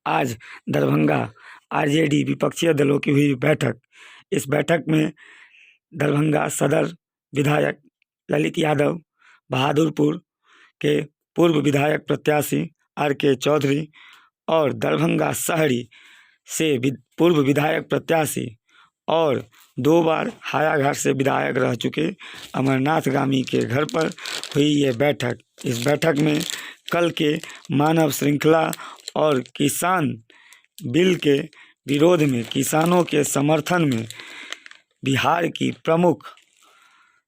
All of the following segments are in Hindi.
आज दरभंगा आरजेडी विपक्षी दलों की हुई बैठक। इस बैठक में दरभंगा सदर विधायक ललित यादव, बहादुरपुर के पूर्व विधायक प्रत्याशी आर.के. चौधरी और दरभंगा शहरी से पूर्व विधायक प्रत्याशी और 2 बार हायाघाट से विधायक रह चुके अमरनाथ गामी के घर पर हुई ये बैठक। इस बैठक में कल के मानव श्रृंखला और किसान बिल के विरोध में, किसानों के समर्थन में बिहार की प्रमुख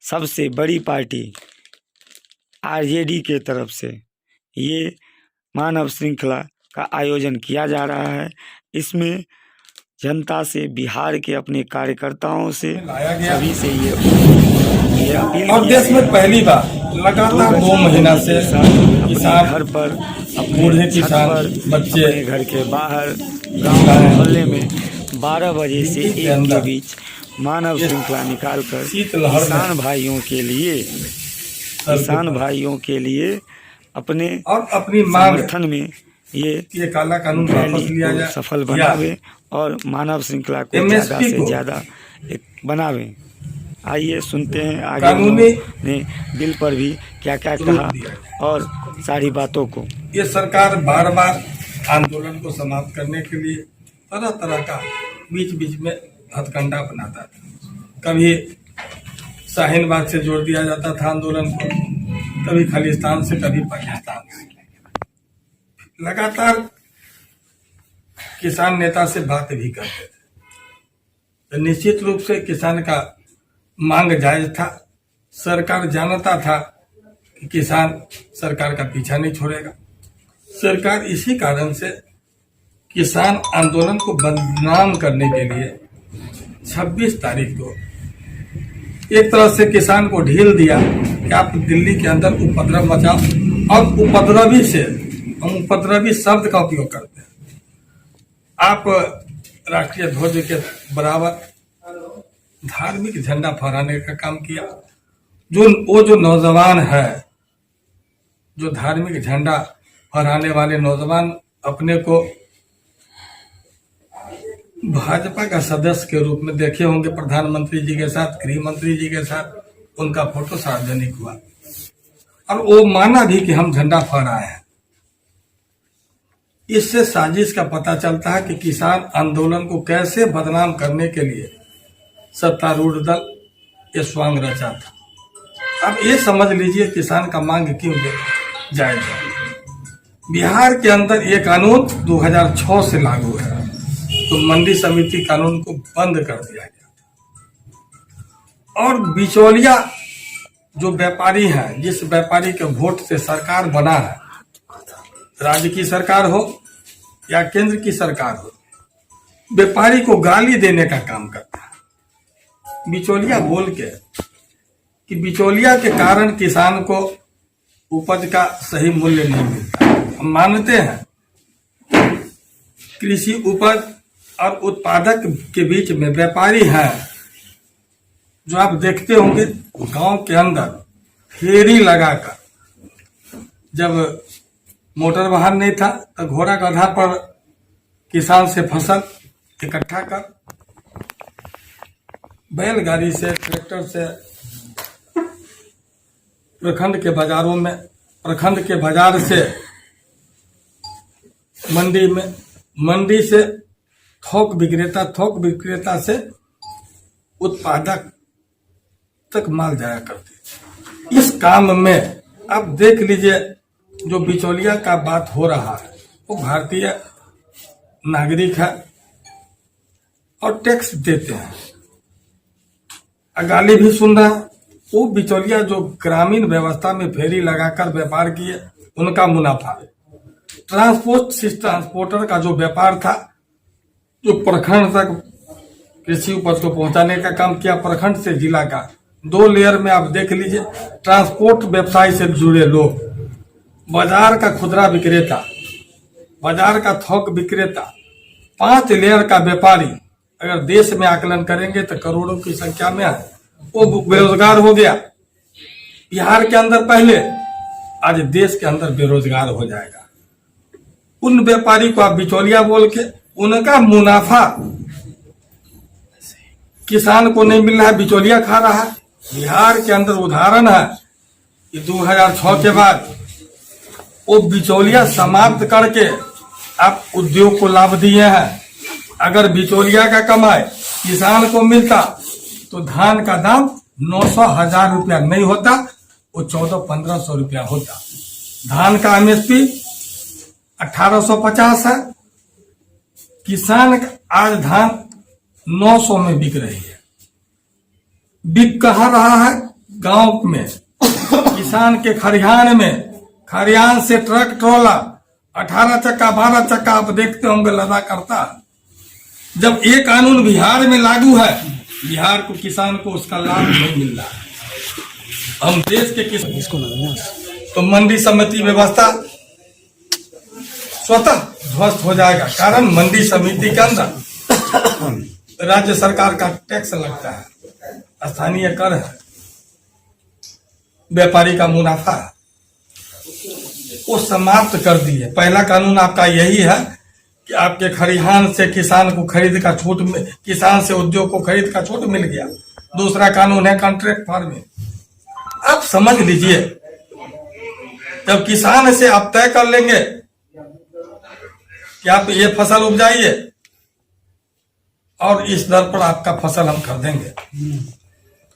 सबसे बड़ी पार्टी आरजेडी के तरफ से ये मानव श्रृंखला का आयोजन किया जा रहा है। इसमें जनता से, बिहार के अपने कार्यकर्ताओं से, सभी से ये अपील और देश में पहली बार लगातार 2 महीना से किसान घर पर, बूढ़े किसान, बच्चे अपने घर के बाहर, गांव मोहल्ले में 12 बजे से 1 के बीच मानव श्रृंखला निकालकर किसान भाइयों के लिए अपने और अपनी मांग समर्थन में ये काला कानून वापस लिया जाए, सफल बनावे और मानव श्रृंखला को ज़्यादा से ज़्यादा बनावे। आइए सुनते हैं आगे कानूनी ने बिल पर भी क्या क्या कहा और सारी बातों को। ये सरकार बार बार आंदोलन को समाप्त करने के लिए तरह तरह का बीच बीच में हथकंडा अपनाता था। कभी शाहीन बाग से जोड़ दिया जाता था आंदोलन को, कभी खालिस्तान से, कभी पाकिस्तान से। लगातार किसान नेता से बात भी करते थे। तो निश्चित रूप से किसान का मांग जायज था। सरकार जानता था कि किसान सरकार का पीछा नहीं छोड़ेगा। सरकार इसी कारण से किसान आंदोलन को बदनाम करने के लिए 26 तारीख को एक तरह से किसान को ढील दिया कि आप दिल्ली के अंदर उपद्रव मचाओ, और उपद्रवी से हम उपद्रवी शब्द का उपयोग करते हैं। आप राष्ट्रीय ध्वज के बराबर धार्मिक झंडा फहराने का काम किया। जो नौजवान है, जो धार्मिक झंडा फहराने वाले नौजवान अपने को भाजपा का सदस्य के रूप में देखे होंगे, प्रधानमंत्री जी के साथ, गृह मंत्री जी के साथ उनका फोटो सार्वजनिक हुआ और वो माना भी कि हम झंडा फहराए हैं। इससे साजिश का पता चलता है कि किसान आंदोलन को कैसे बदनाम करने के लिए सत्तारूढ़ दल ये स्वांग रचा था। अब ये समझ लीजिए किसान का मांग क्यों जायज है। बिहार के अंदर ये कानून 2006 से लागू है, तो मंडी समिति कानून को बंद कर दिया गया। और बिचौलिया जो व्यापारी हैं, जिस व्यापारी के वोट से सरकार बना है, राज्य की सरकार हो या केंद्र की सरकार हो, व्यापारी को गाली देने का काम करता है। बिचौलिया बोल के कि बिचौलिया के कारण किसान को उपज का सही मूल्य नहीं मिलता। हम मानते हैं कृषि उपज और उत्पादक के बीच में व्यापारी है, जो आप देखते होंगे गांव के अंदर फेरी लगाकर, जब मोटर वाहन नहीं था तो घोड़ा गधा पर किसान से फसल इकट्ठा कर बैलगाड़ी से, ट्रैक्टर से प्रखंड के बाजारों में, प्रखंड के बाजार से मंडी में, मंडी से थोक विक्रेता से उत्पादक तक माल जाया करते। इस काम में आप देख लीजिए, जो बिचौलिया का बात हो रहा है वो भारतीय नागरिक है और टैक्स देते हैं, गाली भी सुन रहा है। वो बिचौलिया जो ग्रामीण व्यवस्था में फेरी लगाकर व्यापार किए, उनका मुनाफा। ट्रांसपोर्टर का जो व्यापार था, जो प्रखंड तक कृषि उपज को पहुंचाने का काम किया, प्रखंड से जिला का 2 लेयर में आप देख लीजिए। ट्रांसपोर्ट व्यवसाय से जुड़े लोग, बाजार का खुदरा विक्रेता, बाजार का थोक विक्रेता, 5 लेयर का व्यापारी अगर देश में आकलन करेंगे तो करोड़ों की संख्या में है। वो बेरोजगार हो गया बिहार के अंदर पहले, आज देश के अंदर बेरोजगार हो जाएगा। उन व्यापारी को आप बिचौलिया बोल के उनका मुनाफा किसान को नहीं मिल रहा है, बिचौलिया खा रहा है। बिहार के अंदर उदाहरण है कि 2006 के बाद वो बिचौलिया समाप्त करके आप उद्योग को लाभ दिए हैं। अगर बिचौलिया का कमाई किसान को मिलता तो धान का दाम 900-1000 रुपया नहीं होता, वो 1400-1500 रुपया होता। धान का एमएसपी 1850 है। किसान आज धान 900 में बिक रही है। बिक कहाँ रहा है? गांव में, किसान के खरिहान में। खरिहान से ट्रक ट्रॉला 18 चक्का 12 चक्का आप देखते होंगे लदा करता। जब ये कानून बिहार में लागू है, बिहार को किसान को उसका लाभ नहीं मिल रहा है। हम देश के किसान तो मंडी समिति व्यवस्था स्वतः ध्वस्त हो जाएगा। कारण मंडी समिति के अंदर राज्य सरकार का टैक्स लगता है, स्थानीय कर है, व्यापारी का मुनाफा है, वो समाप्त कर दिए। पहला कानून आपका यही है कि आपके खरिहान से किसान को खरीद का छूट, किसान से उद्योग को खरीद का छूट मिल गया। दूसरा कानून है कॉन्ट्रैक्ट फार्मिंग। आप समझ लीजिए, जब किसान से आप तय कर लेंगे कि आप ये फसल उपजाइए और इस दर पर आपका फसल हम खरीदेंगे,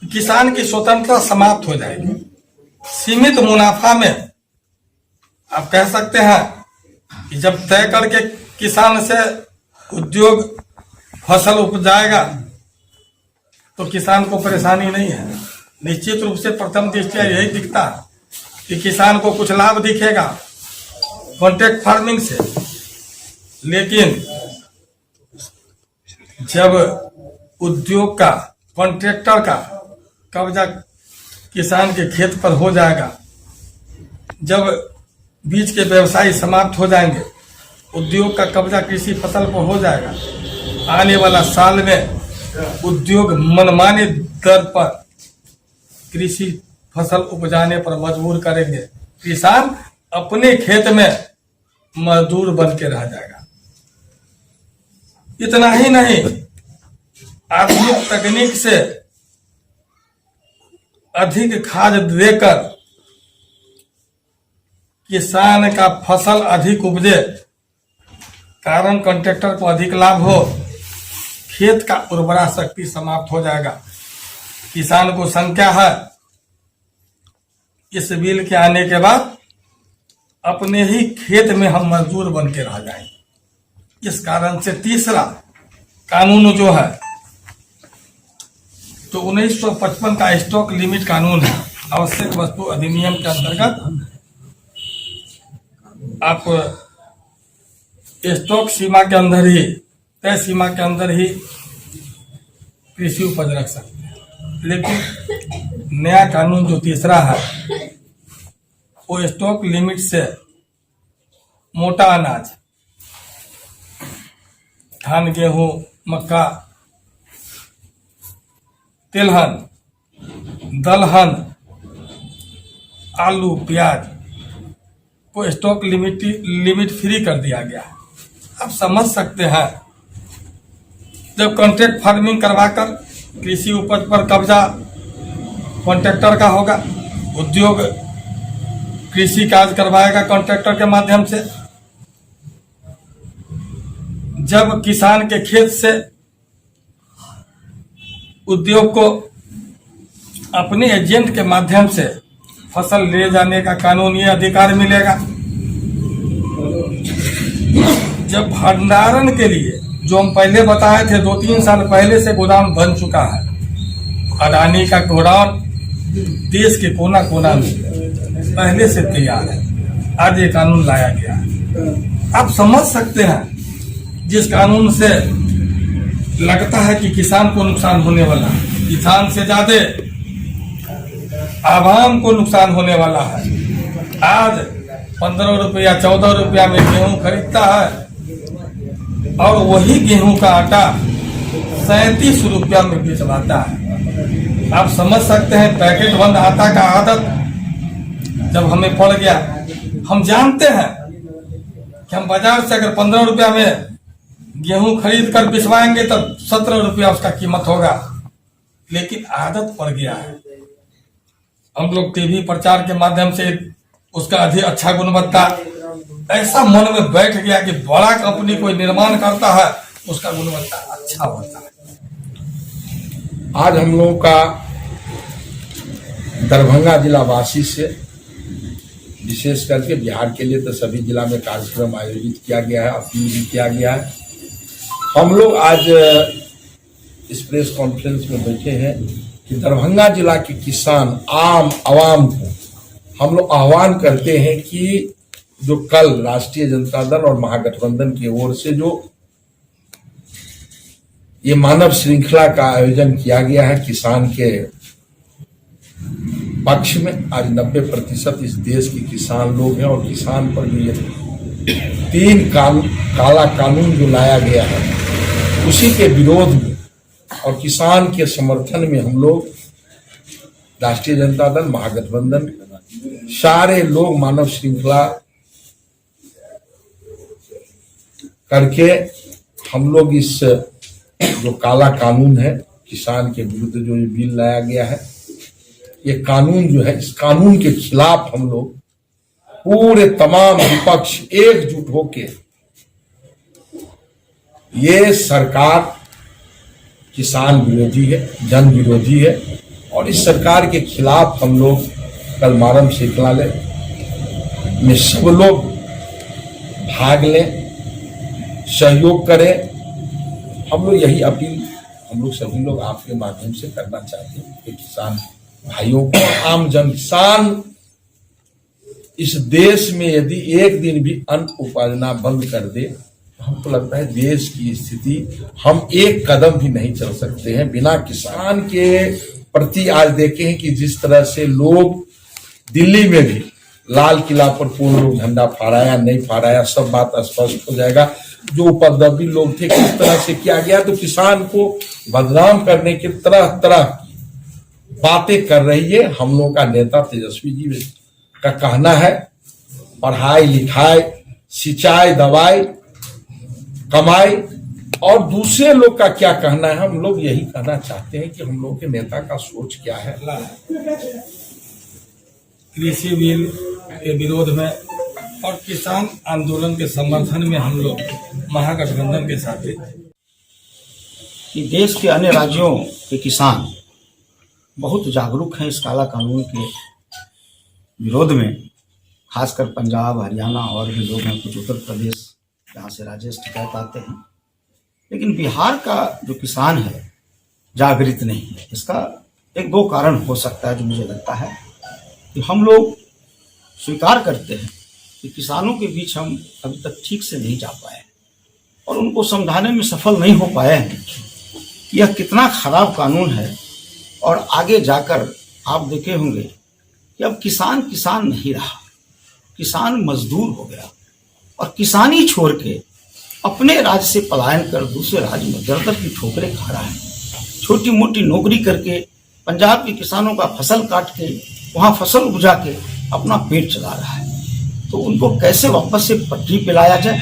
किसान की स्वतंत्रता समाप्त हो जाएगी। सीमित मुनाफा में आप कह सकते हैं कि जब तय करके किसान से उद्योग फसल उपजाएगा तो किसान को परेशानी नहीं है। निश्चित रूप से प्रथम दृष्टया यही दिखता है कि किसान को कुछ लाभ दिखेगा कॉन्ट्रैक्ट फार्मिंग से, लेकिन जब उद्योग का, कॉन्ट्रैक्टर का कब्जा किसान के खेत पर हो जाएगा, जब बीच के व्यवसायी समाप्त हो जाएंगे, उद्योग का कब्जा कृषि फसल पर हो जाएगा, आने वाला साल में उद्योग मनमानी दर पर कृषि फसल उपजाने पर मजबूर करेंगे। किसान अपने खेत में मजदूर बन के रह जाएगा। इतना ही नहीं, आधुनिक तकनीक से अधिक खाद देकर किसान का फसल अधिक उपजे, कारण कॉन्ट्रैक्टर को अधिक लाभ हो, खेत का उर्वरा शक्ति समाप्त हो जाएगा। किसान को संख्या है इस बिल के आने के बाद अपने ही खेत में हम मजदूर बन के रह जाएंगे। इस कारण से तीसरा कानून जो है तो 1955 का स्टॉक लिमिट कानून है। आवश्यक वस्तु अधिनियम के अंतर्गत आप स्टॉक सीमा के अंदर ही, तय सीमा के अंदर ही कृषि उपज रख सकते हैं। लेकिन नया कानून जो तीसरा है वो स्टॉक लिमिट से मोटा अनाज, धान, गेहूं, मक्का, तिलहन, दलहन, आलू, प्याज को स्टॉक लिमिट फ्री कर दिया गया। आप समझ सकते हैं, जब कॉन्ट्रैक्ट फार्मिंग करवाकर कृषि उपज पर कब्जा कॉन्ट्रैक्टर का होगा, उद्योग कृषि कार्य करवाएगा कॉन्ट्रैक्टर के माध्यम से। जब किसान के खेत से उद्योग को अपने एजेंट के माध्यम से फसल ले जाने का कानूनी अधिकार मिलेगा। जब भंडारण के लिए, जो हम पहले बताए थे 2-3 साल पहले से गोदाम बन चुका है, अडानी का गोदाम देश के कोना कोना में पहले से तैयार है, आज ये कानून लाया गया है। आप समझ सकते हैं, जिस कानून से लगता है कि किसान को नुकसान होने वाला है, किसान से ज्यादा आवाम को नुकसान होने वाला है। आज 15 रुपया 14 रुपया में गेहूं खरीदता है और वही गेहूं का आटा 37 रुपया में बेचवाता है। आप समझ सकते हैं, पैकेट बंद आटा का आदत जब हमें पड़ गया, हम जानते हैं कि हम बाजार से अगर 15 रुपया में गेहूं खरीद कर पिसवाएंगे तब 17 रुपया उसका कीमत होगा। लेकिन आदत पड़ गया है, हम लोग टीवी प्रचार के माध्यम से उसका अधिक अच्छा गुणवत्ता ऐसा मन में बैठ गया कि बड़ा कंपनी कोई निर्माण करता है उसका गुणवत्ता अच्छा होता है। आज हम लोगों का दरभंगा जिला वासी से विशेष करके बिहार के लिए तो सभी जिला में कार्यक्रम आयोजित किया गया है, अपील भी किया गया है। हम लोग आज इस प्रेस कॉन्फ्रेंस में बैठे हैं कि दरभंगा जिला के किसान आम आवाम को हम लोग आह्वान करते हैं कि जो कल राष्ट्रीय जनता दल और महागठबंधन की ओर से जो ये मानव श्रृंखला का आयोजन किया गया है किसान के पक्ष में, आज 90% इस देश के किसान लोग हैं और किसान पर जो ये 3 काला कानून जो लाया गया है उसी के विरोध में और किसान के समर्थन में हम लोग राष्ट्रीय जनता दल महागठबंधन सारे लोग मानव श्रृंखला करके हम लोग इस जो काला कानून है किसान के विरुद्ध जो ये बिल लाया गया है, ये कानून जो है इस कानून के खिलाफ हम लोग पूरे तमाम विपक्ष एकजुट होके ये सरकार किसान विरोधी है, जन विरोधी है और इस सरकार के खिलाफ हम लोग कल मानव श्रृंखला में सब लोग भाग लें, सहयोग करें। हम लोग यही अपील हम लोग सभी लोग आपके माध्यम से करना चाहते हैं कि किसान भाइयों को, आम जन किसान इस देश में यदि एक दिन भी अन्न उपार्जना बंद कर दे तो हमको लगता है देश की स्थिति हम एक कदम भी नहीं चल सकते हैं बिना किसान के प्रति। आज देखे हैं कि जिस तरह से लोग दिल्ली में भी लाल किला पर पूर्ण रूप झंडा फहराया नहीं फहराया सब बात स्पष्ट हो जाएगा। जो उपद्रवी लोग थे किस तरह से किया गया, तो किसान को बदनाम करने की तरह तरह की बातें कर रही है। हम लोग का नेता तेजस्वी जी का कहना है पढ़ाई लिखाई सिंचाई दवाई कमाई, और दूसरे लोग का क्या कहना है। हम लोग यही कहना चाहते हैं कि हम लोग के नेता का सोच क्या है। कृषि बिल के विरोध में और किसान आंदोलन के समर्थन में हम लोग महागठबंधन के साथ हैं। कि देश के अन्य राज्यों के किसान बहुत जागरूक हैं इस काला कानून के विरोध में, खासकर पंजाब हरियाणा और भी लोग हैं, कुछ उत्तर प्रदेश जहाँ से राजेश टिकैत आते हैं। लेकिन बिहार का जो किसान है जागृत नहीं है। इसका 1-2 कारण हो सकता है जो मुझे लगता है कि हम लोग स्वीकार करते हैं कि किसानों के बीच हम अभी तक ठीक से नहीं जा पाए और उनको समझाने में सफल नहीं हो पाए हैं कि यह कितना खराब कानून है। और आगे जाकर आप देखे होंगे कि अब किसान किसान नहीं रहा, किसान मजदूर हो गया और किसानी छोड़ के अपने राज्य से पलायन कर दूसरे राज्य में दर-दर की ठोकरें खा रहा है। छोटी मोटी नौकरी करके पंजाब के किसानों का फसल काट के वहाँ फसल उपजा के अपना पेट चला रहा है। तो उनको कैसे वापस से पटरी पे लाया जाए,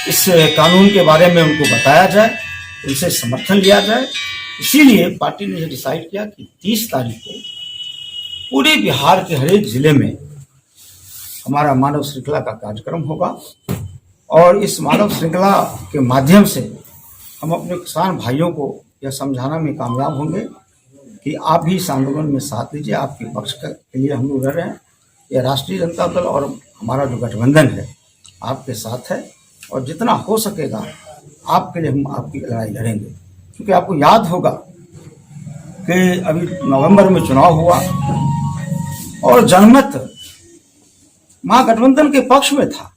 इस कानून के बारे में उनको बताया जाए, उनसे समर्थन लिया जाए। इसीलिए पार्टी ने यह डिसाइड किया कि 30 तारीख को पूरे बिहार के हर एक जिले में हमारा मानव श्रृंखला का कार्यक्रम होगा और इस मानव श्रृंखला के माध्यम से हम अपने किसान भाइयों को यह समझाना में कामयाब होंगे कि आप भी इस आंदोलन में साथ लीजिए। आपके पक्ष के लिए हम लोग लड़ रहे हैं। यह राष्ट्रीय जनता दल और हमारा जो गठबंधन है आपके साथ है और जितना हो सकेगा आपके लिए हम आपकी लड़ाई लड़ेंगे। क्योंकि आपको याद होगा कि अभी नवंबर में चुनाव हुआ और जनमत महागठबंधन के पक्ष में था,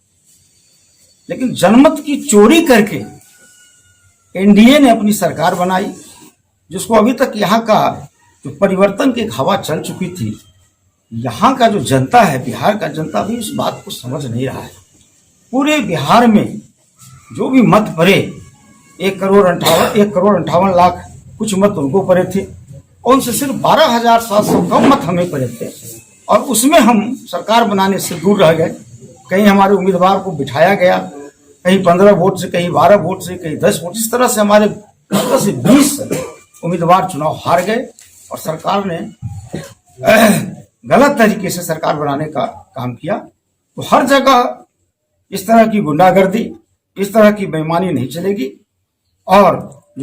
लेकिन जनमत की चोरी करके एनडीए ने अपनी सरकार बनाई, जिसको अभी तक यहाँ का जो परिवर्तन की हवा चल चुकी थी, यहाँ का जो जनता है, बिहार का जनता भी इस बात को समझ नहीं रहा है। पूरे बिहार में जो भी मत पड़े 1,58,00,000 कुछ मत उनको पड़े थे और उनसे सिर्फ 12,700 कम मत हमें पड़े थे और उसमें हम सरकार बनाने से दूर रह गए। कहीं हमारे उम्मीदवार को बिठाया गया, कहीं 15 वोट से, कहीं 12 वोट से, कहीं 10 वोट, इस तरह से हमारे 15 से 20 उम्मीदवार चुनाव हार गए और सरकार ने गलत तरीके से सरकार बनाने का काम किया। तो हर जगह इस तरह की गुंडागर्दी, इस तरह की बेईमानी नहीं चलेगी और